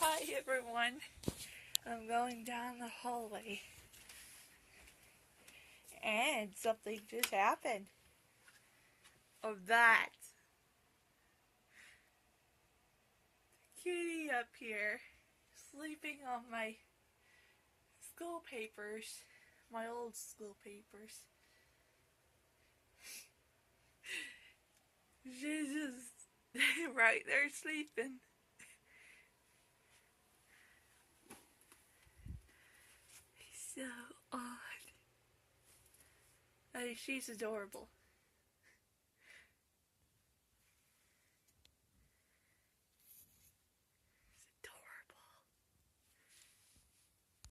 Hi everyone, I'm going down the hallway and something just happened. Of that. Kitty up here, sleeping on my school papers, my old school papers. She's just right there sleeping. So odd. She's adorable.